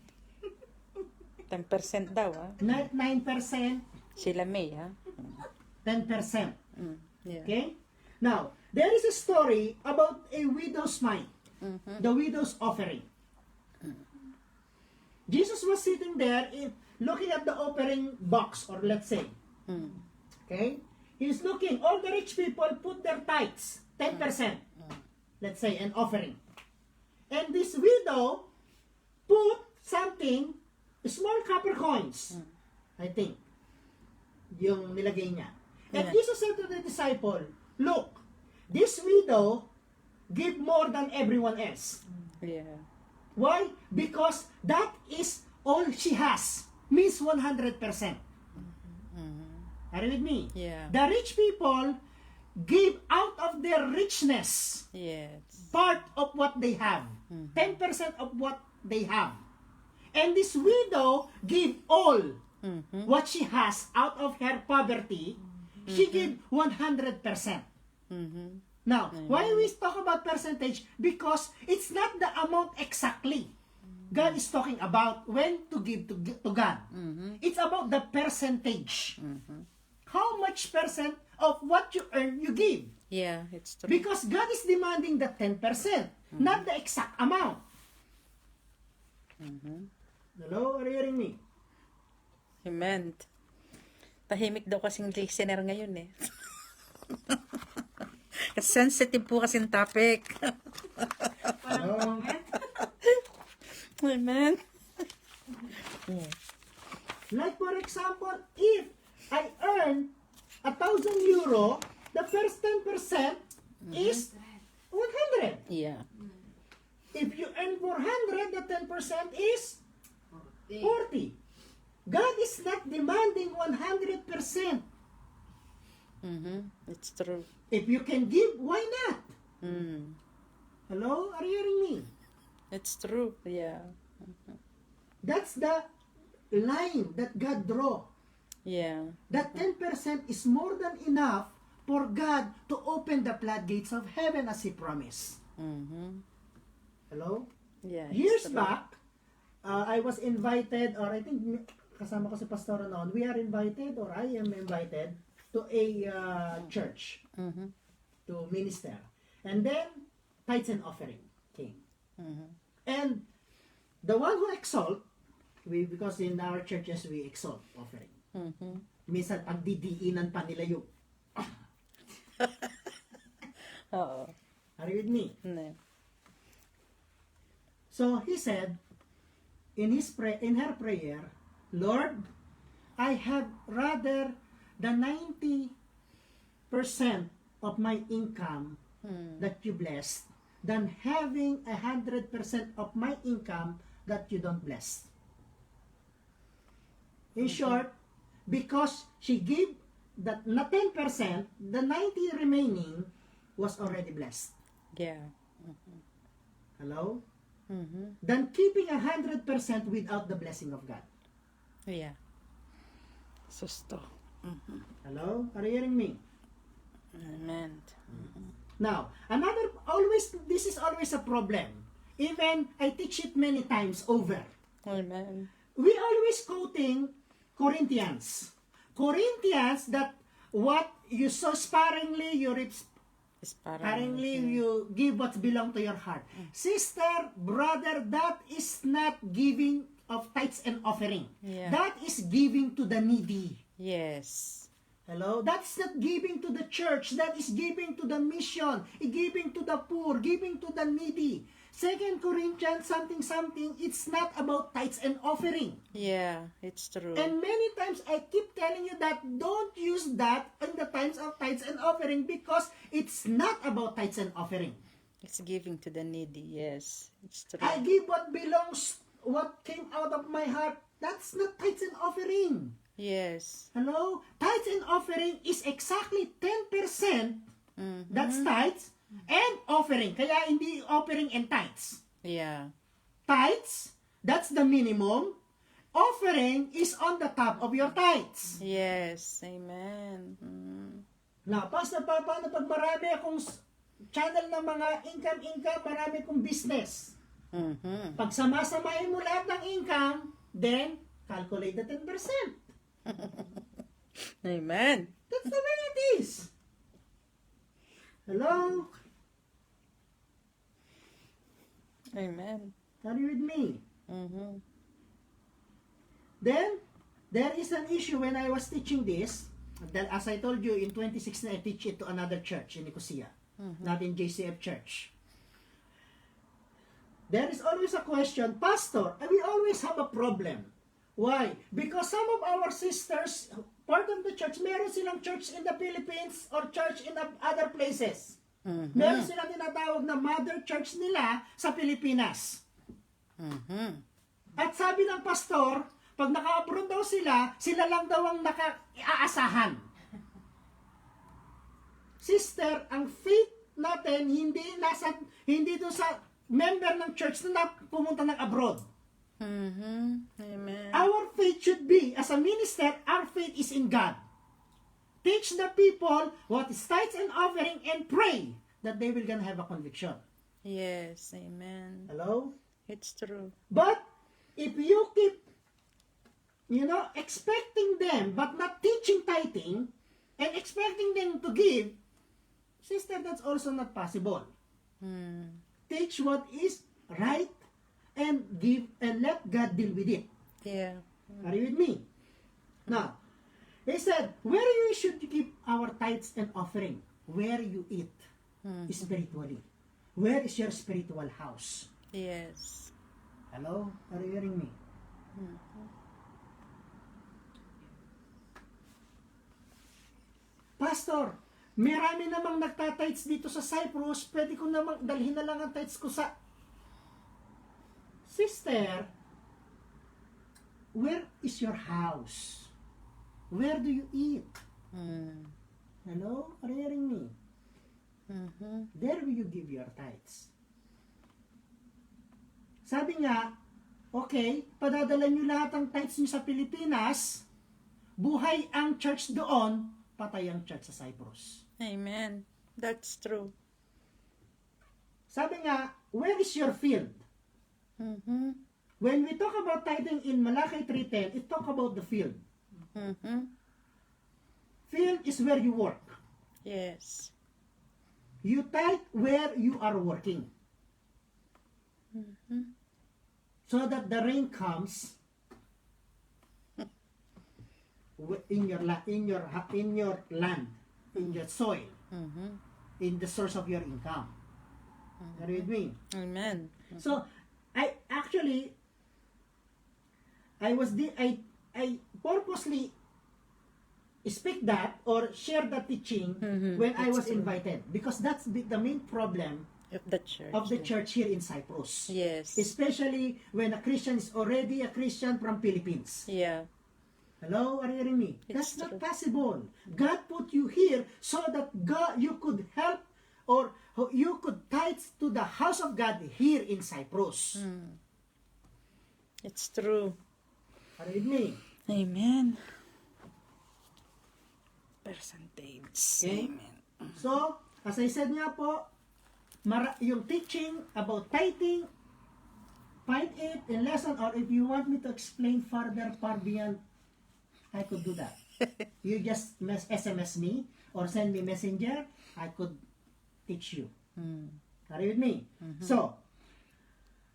10% daw, ah. Not 9%, Sila May, ha? 10%. Yeah. Okay? Now, there is a story about a widow's mite, the widow's offering. Jesus was sitting there looking at the offering box, or let's say. Okay? He's looking, all the rich people put their tithes, 10%, let's say, an offering. And this widow put something, small copper coins, I think, yung nilagay niya. And Yeah. Jesus said to the disciple, look, this widow give more than everyone else. Yeah. Why? Because that is all she has. Means 100%. Are you with me? Yeah. The rich people give out of their richness Yes. part of what they have. 10% of what they have. And this widow give all what she has out of her poverty. She give 100%. Now, why we talk about percentage? Because it's not the amount exactly. God is talking about when to give to God. It's about the percentage. How much percent of what you earn you give? Yeah, it's true. Because God is demanding the 10%, not the exact amount. Hello, are you hearing me? Amen. Tahimik daw kasing listener ngayon eh. Kasi sensitive po kasing topic. Hello? Amen. Like for example, if I earn 1,000 euro, the first 10% is 100. Yeah. If you earn 400, the 10% is 40. God is not demanding 100%. It's true. If you can give, why not? Mm. Hello? Are you hearing me? It's true. Yeah. That's the line that God draw. Yeah. That 10% is more than enough for God to open the floodgates of heaven as He promised. Hello? Yeah. Years it's true. back, I was invited, or I think kasama ko si Pastor noon, we are invited, or I am invited, to a church to minister. And then, tithes and offering came. And the one who exalt, because in our churches we exalt offering. Minsan pagdidiinan pa nila yung, Oo. are you with me? No. So he said, in her prayer, Lord, I have rather the 90% of my income that you blessed than having 100% of my income that you don't bless. In short, because she gave that not 10%, the 90 remaining was already blessed. Yeah. Hello? Than keeping 100% without the blessing of God. Yeah. Susto. Hello? Are you hearing me? Amen. Now, this is always a problem. Even I teach it many times over. Amen. We always quoting Corinthians. Corinthians that what you sow sparingly, you reap sparingly, you give what belong to your heart. Sister, brother, that is not giving of tithes and offering. Yeah. That is giving to the needy. Yes. Hello? That's not giving to the church. That is giving to the mission, giving to the poor, giving to the needy. 2 Corinthians something, it's not about tithes and offering. Yeah, it's true. And many times I keep telling you that don't use that in the times of tithes and offering because it's not about tithes and offering. It's giving to the needy. Yes, it's true. I give what belongs, what came out of my heart. That's not tithes and offering. Yes. Hello? Tithes and offering is exactly 10%. That's tithes. and offering. Kaya hindi offering and tithes. Yeah. Tithes, that's the minimum. Offering is on the top of your tithes. Yes. Amen. Mm. Na, Pastor, paano pag marami akong channel ng mga income, marami kong business. Mhm. Pag samasamahin mo lahat ng income, then calculate the 10%. Amen. That's the way it is. Hello? Amen. Are you with me? Mhm. Then, there is an issue when I was teaching this. That, as I told you, in 2016, I teach it to another church in Nicosia, not in JCF Church. There is always a question, Pastor, we always have a problem. Why? Because some of our sisters, part of the church, meron silang church in the Philippines or church in other places. Meron silang tinatawag na mother church nila sa Pilipinas. Mhm. At sabi ng pastor, pag naka-abroad daw sila lang daw ang aasahan. Sister, ang faith natin hindi doon sa member ng church na pumunta ng abroad. Mhm. Amen. Our faith should be, as a minister, our faith is in God. Teach the people what is tithes and offering and pray that they will gonna have a conviction. Yes. Amen. Hello? It's true. But if you keep, expecting them but not teaching tithing and expecting them to give, sister, that's also not possible. Mm. Teach what is right and give and let God deal with it. Yeah. Are you with me? Now, he said, where you should keep our tithes and offering? Where you eat spiritually. Where is your spiritual house? Yes. Hello? Are you hearing me? Pastor, marami namang nagtatites dito sa Cyprus, pwede ko namang dalhin na lang ang tites ko sa... Sister, where is your house? Where do you eat? Mm. Hello? Are you hearing me? Mhm. There will you give your tithes. Sabi nga, okay, padadala nyo lahat ng tithes nyo sa Pilipinas, buhay ang church doon, patay ang church sa Cyprus. Amen. That's true. Sabi nga, where is your field? Mhm. When we talk about tithing in Malachi 3:10, it talk about the field. Mhm. Field is where you work. Yes. You tithe where you are working. So that the rain comes in your land, in your soil, Mhm. in the source of your income. Are you with me? Amen. So, I purposely speak that or share that teaching when I was invited, because that's the main problem Of the church. of the church here in Cyprus. Yes. Especially when a Christian is already a Christian from Philippines. Yeah. Hello, are you hearing me? It's That's not true. possible. God put you here so that you could help or you could tithe to the house of God here in Cyprus. It's true. Are you with me? Amen. Percentage. Okay. Amen. So, as I said nga po, yung teaching about tithing, find it in lesson, or if you want me to explain further, far beyond, I could do that. You just SMS me or send me messenger, I could teach you. Are you with me? So,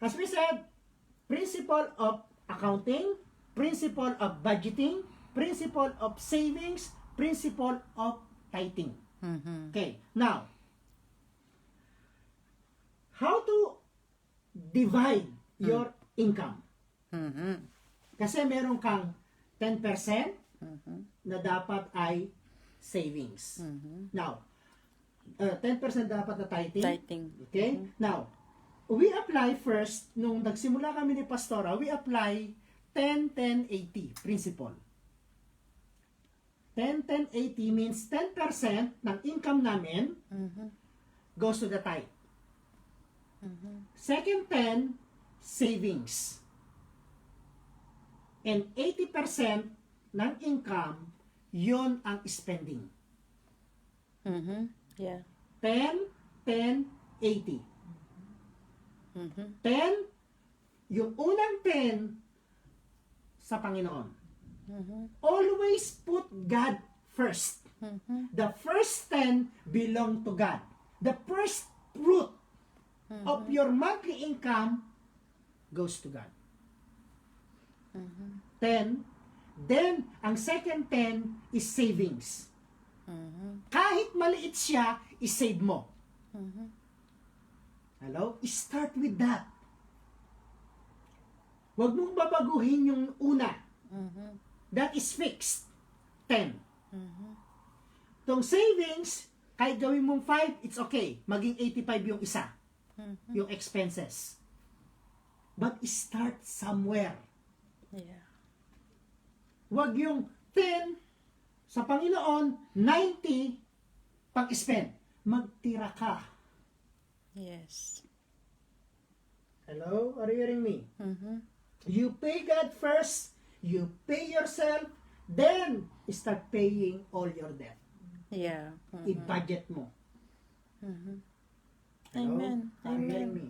as we said, principle of accounting, principle of budgeting, principle of savings, principle of tithing. Okay, now, how to divide your income? Mhm. Kasi meron kang 10% na dapat ay savings. Now, 10% dapat na tithing. Tithing. Okay? Now, we apply first, nung nagsimula kami ni Pastora, we apply 10-10-80 principle. 10-10-80 means 10% ng income namin goes to the tithe. Second 10, savings. And 80% ng income, yun ang spending. Yeah. 10, 10, 80. 10, yung unang 10 sa Panginoon. Always put God first. The first 10 belong to God. The first fruit of your monthly income goes to God. 10. Then, ang second 10 is savings. Kahit maliit siya, isave mo. Hello? Start with that. Huwag mong babaguhin yung una. That is fixed. 10. Tong savings, kahit gawin mong 5, it's okay. Maging 85 yung isa. Yung expenses. But start somewhere. Yeah. Huwag yung 10 sa Panginoon, 90 pang-spend. Magtira ka. Yes. Hello? Are you hearing me? You pay God first, you pay yourself, then start paying all your debt. Yeah. I-budget mo. Hello? Amen. Are you hearing me?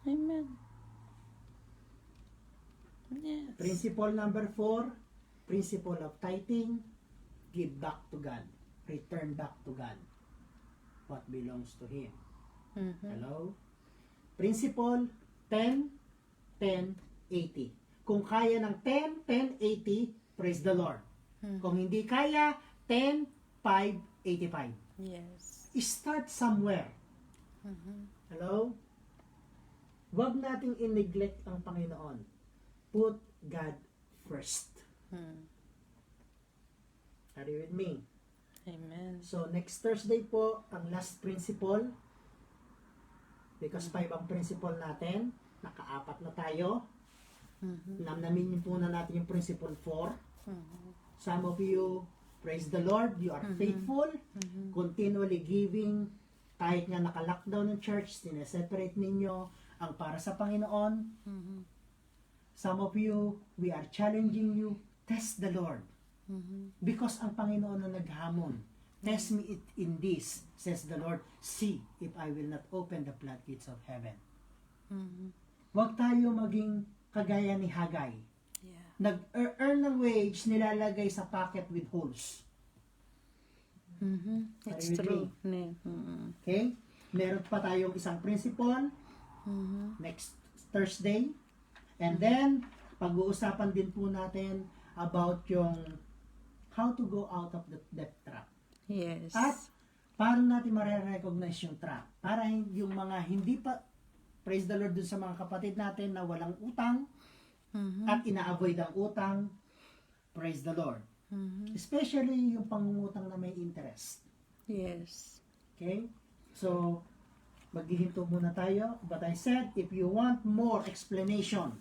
Amen. Yes. Principle number 4, principle of tithing, give back to God. Return back to God what belongs to Him. Hello? Principle 10, 10, 80. Kung kaya ng 10, 10, 80, praise the Lord. Kung hindi kaya, 10, 5, 85. Yes. Start somewhere. Hello? Huwag nating i-neglect ang Panginoon. Put God first. Are you with me? Amen. So, next Thursday po, ang last principle. Because 5 ang principle natin. Naka-4 na tayo. Namnamin po na natin yung principle 4. Some of you, praise the Lord, you are faithful. Continually giving. Kahit nga naka-lockdown ng church, sineseparate ninyo ang para sa Panginoon. Some of you, we are challenging you, test the Lord. Because ang Panginoon na naghamon, test me it in this, says the Lord, see if I will not open the floodgates of heaven. Huwag tayo maging kagaya ni Hagay. Yeah. Nag-earn ng wage, nilalagay sa pocket with holes. It's Are you with true. me? Yeah. Okay? Meron pa tayong isang principle next Thursday. And then, pag-uusapan din po natin about yung how to go out of the debt trap. Yes. At paano natin marirecognize yung trap? Para yung mga hindi pa, praise the Lord dun sa mga kapatid natin na walang utang at ina-avoid ang utang, praise the Lord. Especially yung pangungutang na may interest. Yes. Okay? So, maghihinto muna tayo. But I said, if you want more explanation,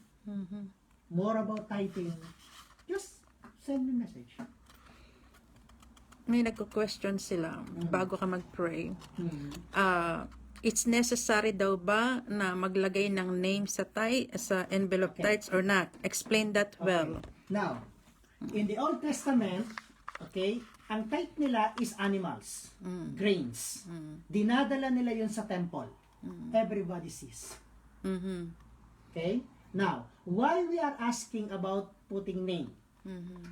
more about tithing, just send me a message. May nagko-question sila bago ka mag-pray. It's necessary daw ba na maglagay ng name sa sa envelope tithes or not? Explain that well. Now, in the Old Testament, okay, ang tithe nila is animals, grains. Dinadala nila yun sa temple. Everybody sees. Okay? Now, why we are asking about putting name?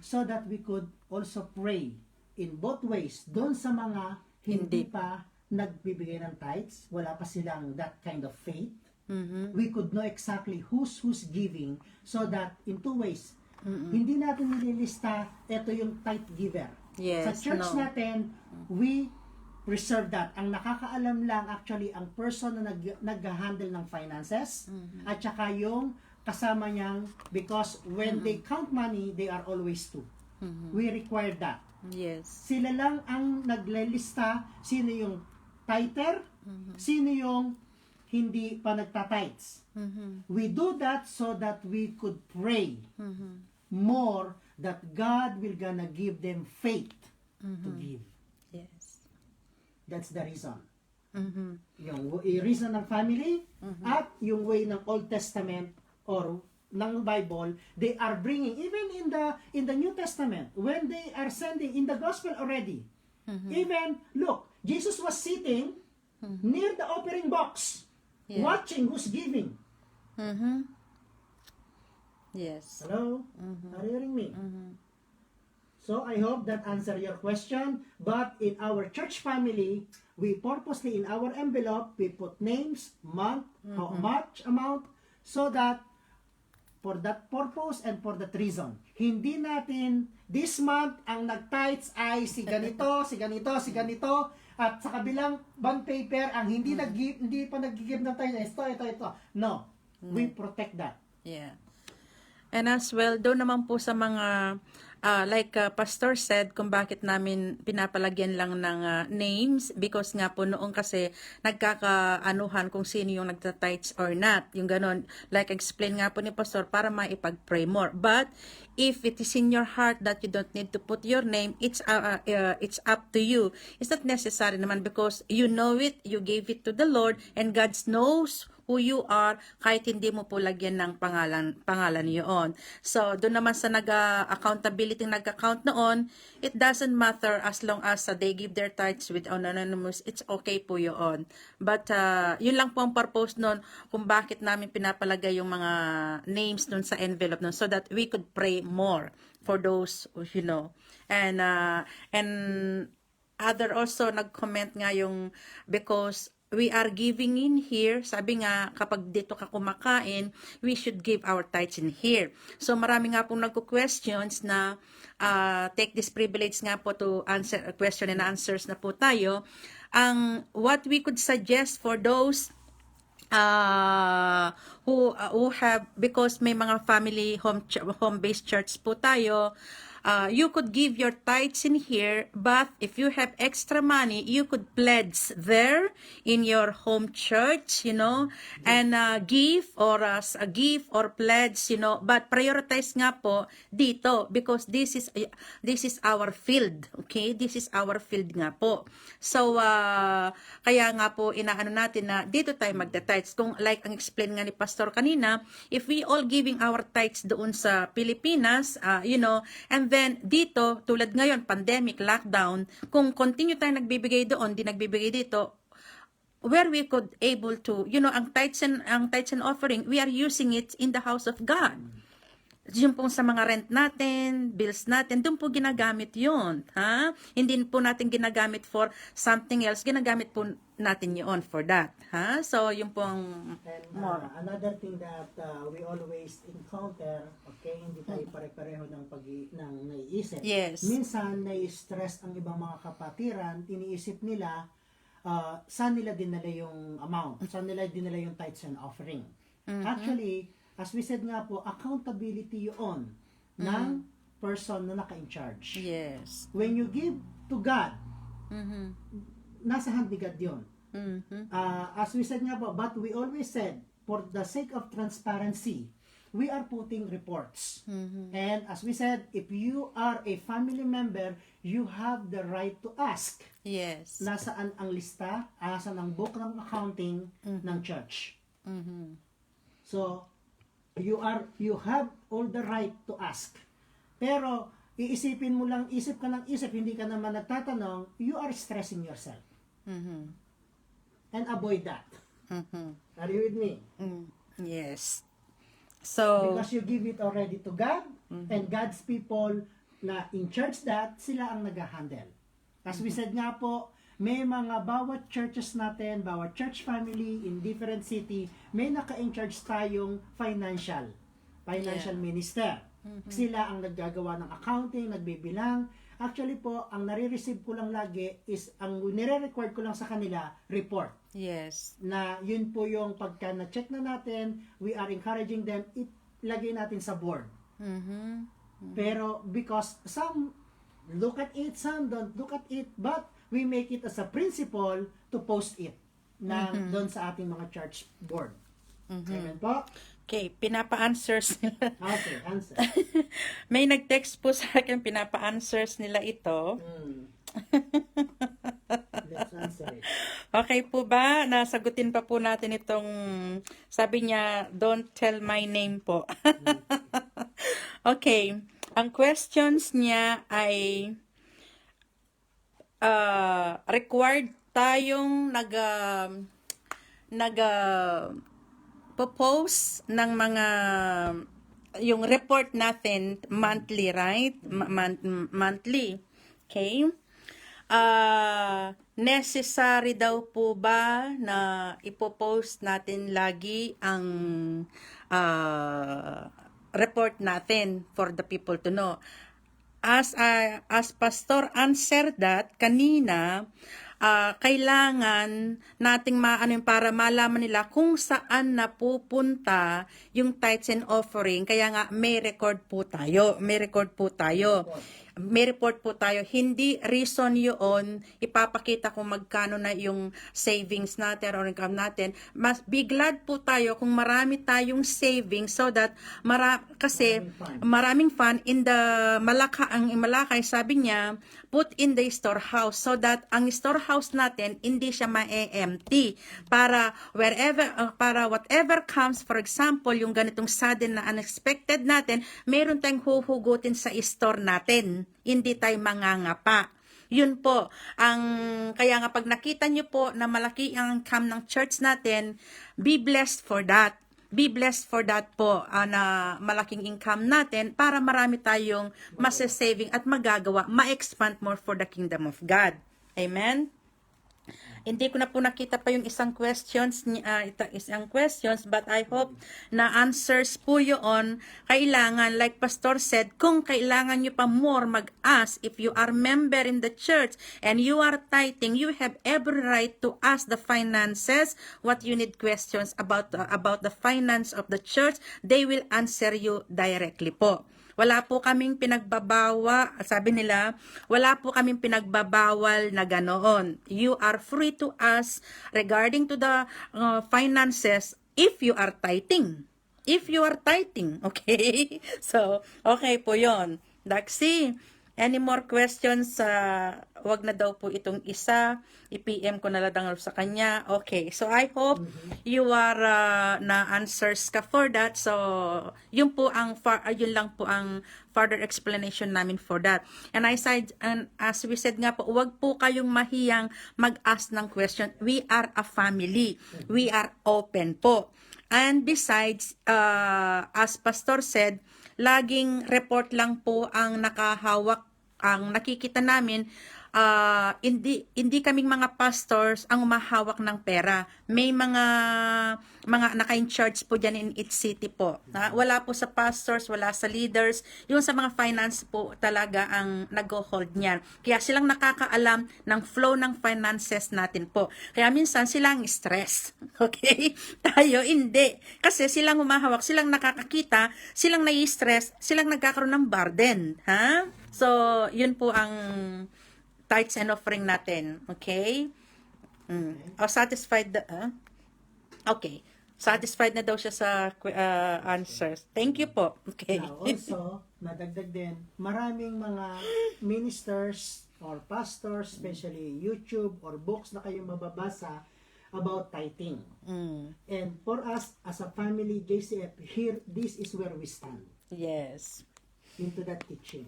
So that we could also pray in both ways. Doon sa mga hindi pa nagbibigay ng tithes, wala pa silang that kind of faith, we could know exactly who's giving, so that in two ways, hindi natin nililista, ito yung tithe giver. Yes, Sa church natin, we preserve that. Ang nakakaalam lang actually ang person na nag-handle ng finances, at saka yung kasama niyang, because when they count money, they are always two. We require that. Yes. Sila lang ang naglilista sino yung tither, sino yung hindi pa nagtatites. We do that so that we could pray more that God will gonna give them faith to give. Yes. That's the reason. Yung reason ng family at yung way ng Old Testament or ng Bible, they are bringing even in the New Testament when they are sending in the gospel already. Even look, Jesus was sitting near the offering box, watching who's giving. Yes. Hello? Are you hearing me? So I hope that answer your question. But in our church family, we purposely in our envelope, we put names, month, how much amount, so that for that purpose and for that reason. Hindi natin this month ang nag-tithes ay si ganito, si ganito, si ganito, at sa kabilang bond paper ang hindi hindi pa nag-give ng tithes, ito. No. We protect that. Yeah. And as well, doon naman po sa mga, like Pastor said, kung bakit namin pinapalagyan lang ng names, because nga po noong kasi nagkakaanuhan kung sino yung nagtatights or not. Yung ganon, like explain nga po ni Pastor, para maipag-pray more. But, if it is in your heart that you don't need to put your name, it's up to you. It's not necessary naman because you know it, you gave it to the Lord, and God knows who you are, kahit hindi mo po lagyan ng pangalan yun. So, doon naman sa accountability nag-account noon, it doesn't matter as long as they give their tithes with anonymous, it's okay po yun. But, yun lang po ang purpose noon kung bakit namin pinapalagay yung mga names noon sa envelope noon so that we could pray more for those, you know. And other also nag-comment nga yung because we are giving in here. Sabi nga, kapag dito ka kumakain, we should give our tithes in here. So, marami nga pong nagko-questions na take this privilege nga po to answer question and answers na po tayo. What we could suggest for those who have, because may mga family home-based church po tayo, you could give your tithes in here, but if you have extra money, you could pledge there in your home church, you know, and give or pledge, you know, but prioritize nga po dito because this is our field, okay? This is our field nga po. So, kaya nga po inaano natin na dito tayo magda-tithes. Kung like ang explain nga ni Pastor kanina, if we all giving our tithes doon sa Pilipinas, you know, and then dito, tulad ngayon, pandemic, lockdown, kung continue tayo nagbibigay doon, di nagbibigay dito, where we could able to, you know, ang tithes and offering, we are using it in the house of God. Yung pong sa mga rent natin, bills natin, doon po ginagamit yun. Ha? Hindi po natin ginagamit for something else, ginagamit po natin yun for that. Ha? So, yung pong more. Another thing that we always encounter, okay, hindi tayo pare-pareho ng naiisip. Yes. Minsan, nai-stress ang ibang mga kapatiran, iniisip nila, saan nila dinala yung amount, saan nila dinala yung tithes and offering. Actually, as we said nga po, accountability yun ng person na naka-in-charge. Yes. When you give to God, nasa hand ni God yun. As we said nga po, but we always said, for the sake of transparency, we are putting reports. And as we said, if you are a family member, you have the right to ask. Yes. Nasaan ang lista, nasaan ang book ng accounting ng church. So, you have all the right to ask. Pero, isip ka ng isip, hindi ka naman nagtatanong, you are stressing yourself. And avoid that. Are you with me? Yes. So, Because you give it already to God, and God's people na in church that, sila ang nag-handle. As we said nga po, may mga bawat churches natin, bawat church family in different city, may naka-in-charge tayong financial minister. Sila ang naggagawa ng accounting, nagbibilang. Actually po, ang nare-receive ko lang lagi is, ang nire-record ko lang sa kanila, report. yes. Na yun po yung pagka na-check na natin, we are encouraging them, ilagay natin sa board. Pero because some look at it, some don't look at it, but we make it as a principle to post it na doon sa ating mga church board. Amen po? Okay, pinapa-answers nila. Okay, answer. May nag-text po sa akin, pinapa-answers nila ito. Let's answer. Sorry. Okay po ba? Nasagutin pa po natin itong, sabi niya, don't tell my name po. Okay. Ang questions niya ay, required tayong propose ng mga yung report natin monthly, right? Monthly. Okay? Necessary daw po ba na ipopost natin lagi ang report natin for the people to know? As Pastor answered that kanina, kailangan nating para malaman nila kung saan napupunta yung tithes and offering. Kaya nga may record po tayo. May report po tayo. Hindi reason yun, ipapakita kung magkano na yung savings natin or income natin. Mas be glad po tayo kung marami tayong savings so that kasi maraming fund in the Malakay, sabi niya, put in the storehouse so that ang storehouse natin hindi siya ma-empty para para whatever comes, for example, yung ganitong sudden na unexpected natin, meron tayong huhugutin sa store natin. Hindi tayo mangangapa. Yun po, kaya nga pag nakita nyo po na malaki ang income ng church natin, be blessed for that. Be blessed for that po, na malaking income natin para marami tayong masasaving at magagawa, ma-expand more for the kingdom of God. Amen? Hindi ko na po nakita pa yung isang questions, but I hope na answers po yun. Kailangan, like Pastor said, kung kailangan nyo pa more mag-ask, if you are member in the church and you are tithing, you have every right to ask the finances what you need questions about the finance of the church. They will answer you directly po. Wala po kaming sabi nila, wala po kaming pinagbabawal na ganoon. You are free to ask regarding to the finances if you are tithing. If you are tithing, okay? So, okay po yon. Daxi, any more questions? Wag na daw po itong isa. I-PM ko na lang sa kanya. Okay, so I hope you are na answers ka for that. So, yun lang po ang further explanation namin for that. And as we said nga po, wag po kayong mahiyang mag-ask ng question. We are a family. We are open po. And besides, as Pastor said, laging report lang po ang nakahawak, ang nakikita namin. Hindi kaming mga pastors ang umahawak ng pera. May mga naka-in-charge po dyan in each city po. Wala po sa pastors, wala sa leaders. Yung sa mga finance po talaga ang nag-hold niyan. Kaya silang nakakaalam ng flow ng finances natin po. Kaya minsan silang stress. Okay? Tayo hindi. Kasi silang umahawak, silang nakakakita, silang nai-stress, silang nagkakaroon ng burden. Ha? So, yun po ang tithes and offering natin. Okay? Satisfied okay. Satisfied na daw siya sa answers. Thank you po. Okay. Now, also, madagdag din, maraming mga ministers or pastors, especially YouTube or books na kayong mababasa about tithing. And for us, as a family, JCF, here, this is where we stand. Yes. Into that teaching.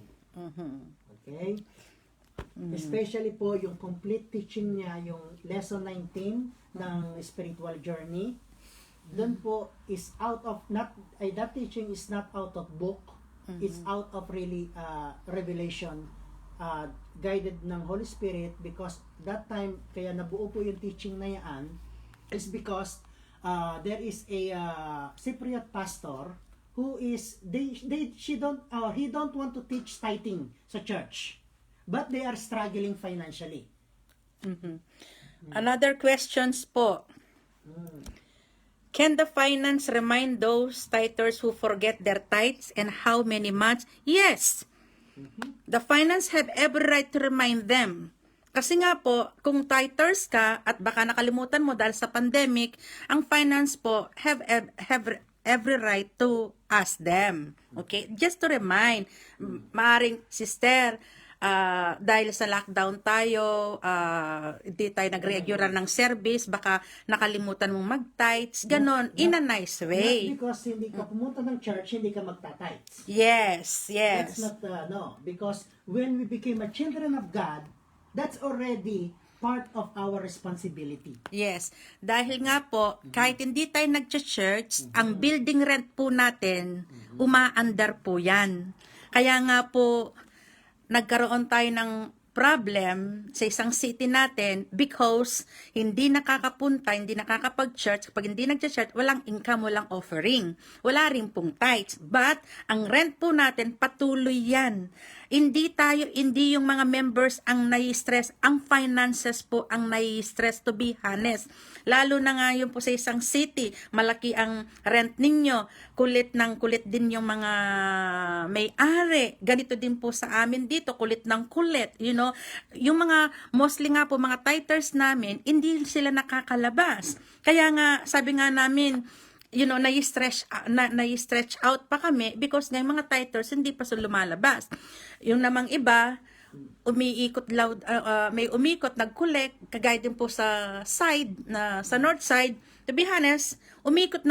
Okay? Especially po yung complete teaching niya, yung lesson 19 ng spiritual journey. Doon po is out of that teaching is not out of book. It's out of really revelation guided ng Holy Spirit, because that time kaya nabuo po yung teaching na yan is because there is a Cypriot pastor who is he don't want to teach tithing sa church. But they are struggling financially. Another questions po. Can the finance remind those tithers who forget their tithes and how many months? Yes. The finance have every right to remind them. Kasi nga po, kung tithers ka at baka nakalimutan mo dahil sa pandemic, ang finance po have every right to ask them. Okay? Just to remind, maaring, sister, dahil sa lockdown tayo, hindi tayo nag-regular ng service, baka nakalimutan mong mag-tithes, ganon, in a nice Not way. because hindi ka pumunta ng church, hindi ka magta-tithes. Yes, That's yes. not, no. Because when we became a children of God, that's already part of our responsibility. Yes. Dahil nga po, kahit hindi tayo nag-church, ang building rent po natin, umaandar po yan. Kaya nga po, nagkaroon tayo ng problem sa isang city natin because hindi nakakapunta, hindi nakakapag-church. Kapag hindi nag-church, walang income, walang offering. Wala rin pong tithes. But, ang rent po natin, patuloy yan. Hindi yung mga members ang nai-stress, ang finances po ang nai-stress, to be honest. Lalo na nga yun po sa isang city, malaki ang rent ninyo, kulit din yung mga may-ari. Ganito din po sa amin dito, kulit ng kulit, you know. Yung mga, mostly nga po, mga titers namin, hindi sila nakakalabas. Kaya nga, sabi nga namin, you know, nai-stretch out pa kami because nga yung mga titers hindi pa sila lumalabas. Yung namang iba, may umikot, nag-collect, kagaya din po sa north side. To be honest, umikot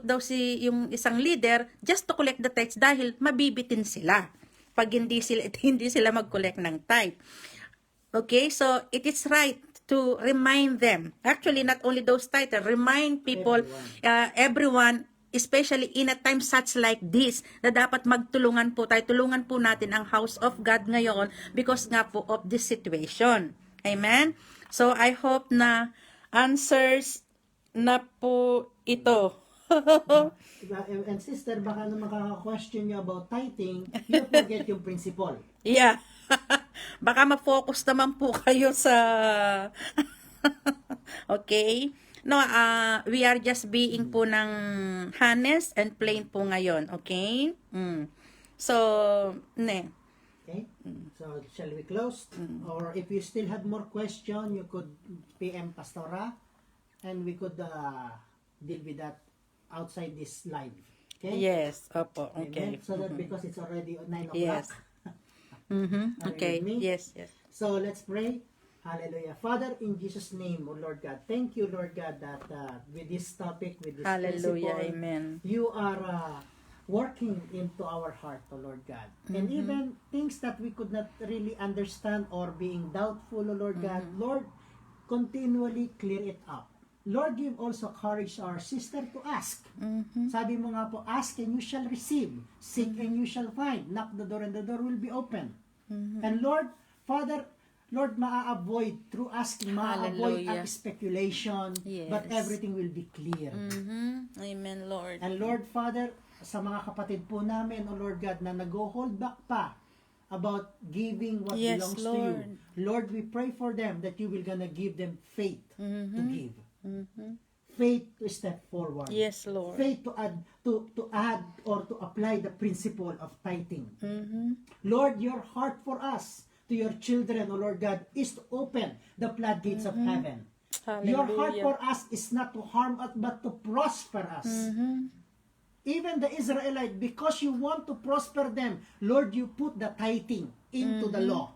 daw yung isang leader just to collect the tithes dahil mabibitin sila pag hindi sila mag-collect ng tithe. Okay, so it is right to remind them. Actually, not only those titles, remind people, everyone, especially in a time such like this, na dapat magtulungan po tayo. Tulungan po natin ang house of God ngayon because nga po of this situation. Amen? So, I hope na answers na po ito. And sister, baka na makaka-question nyo about tithing, you forget yung principle. Yeah. Baka ma-focus naman po kayo sa okay? No, we are just being po ng honest and plain po ngayon, okay? So, Okay? So, shall we close? Or if you still have more question, you could PM Pastora and we could deal with that outside this live. Okay? yes, opo, Amen? okay. So that because it's already 9 o'clock. Yes. Okay, with me? yes. So let's pray. Hallelujah. Father, in Jesus' name, O Lord God, thank you, Lord God, that with this topic, with this Hallelujah, principle, amen. you are working into our heart, O Lord God. And even things that we could not really understand or being doubtful, O Lord God, Lord, continually clear it up. Lord, give also courage to our sister to ask. Sabi mo nga po, ask and you shall receive. Seek and you shall find. Knock the door and the door will be open. And Lord, Father, Lord, maa-avoid through asking, maa-avoid Hallelujah. ang speculation, but Yes. everything will be clear. Amen, Lord. And Lord, Father, sa mga kapatid po namin, O Lord God, na nag-hold back pa about giving what Yes, belongs to Lord. you. Lord, we pray for them that you will gonna give them faith to give. Faith to step forward. Yes, Lord. Faith to add or to apply the principle of tithing. Lord, your heart for us, to your children, O Lord God, is to open the floodgates of heaven. Your heart Hallelujah. for us is not to harm us, but to prosper us. Even the Israelite, because you want to prosper them, Lord, you put the tithing into the law.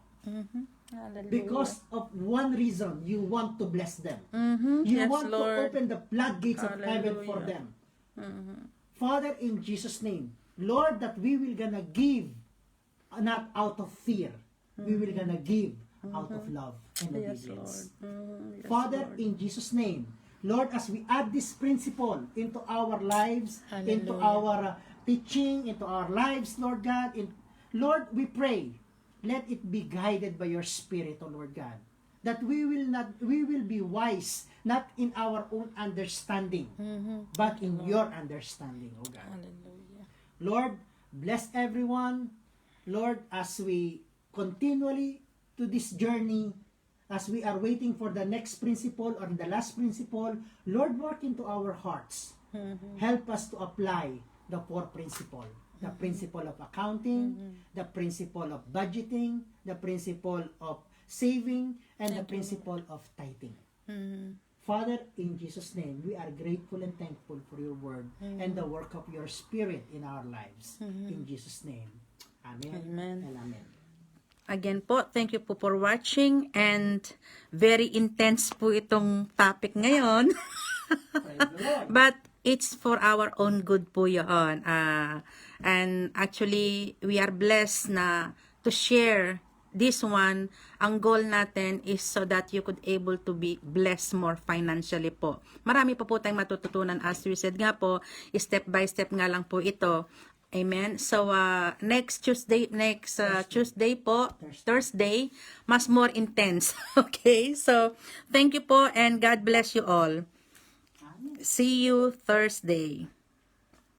Hallelujah. Because of one reason, you want to bless them. You Yes, want to Lord. open the floodgates of heaven for Hallelujah. them. Father, in Jesus' name, Lord, that we will gonna give not out of fear. We will gonna give out of love and Yes, obedience. Lord. Yes, Father, Lord. in Jesus' name, Lord, as we add this principle into our lives, into our teaching, into our lives, Lord God, Lord, we pray, let it be guided by your Spirit, O Lord God, that we will be wise, not in our own understanding, but in your understanding, O God. Hallelujah. Lord, bless everyone. Lord, as we continually to this journey, as we are waiting for the next principle or the last principle, Lord, work into our hearts. Help us to apply the four principle. The principle of accounting, the principle of budgeting, the principle of saving, and the principle of tithing. Father, in Jesus' name, we are grateful and thankful for your word and the work of your Spirit in our lives. In Jesus' name, amen, Amen. and amen. Again po, thank you po for watching and very intense po itong topic ngayon. Praise the Lord. But it's for our own good po yun. And actually, we are blessed na to share this one. Ang goal natin is so that you could able to be blessed more financially po. Marami po tayong matututunan, as we said nga po, step by step nga lang po ito. Amen. So next Tuesday po, Thursday, mas more intense. Okay? So thank you po and God bless you all. See you Thursday.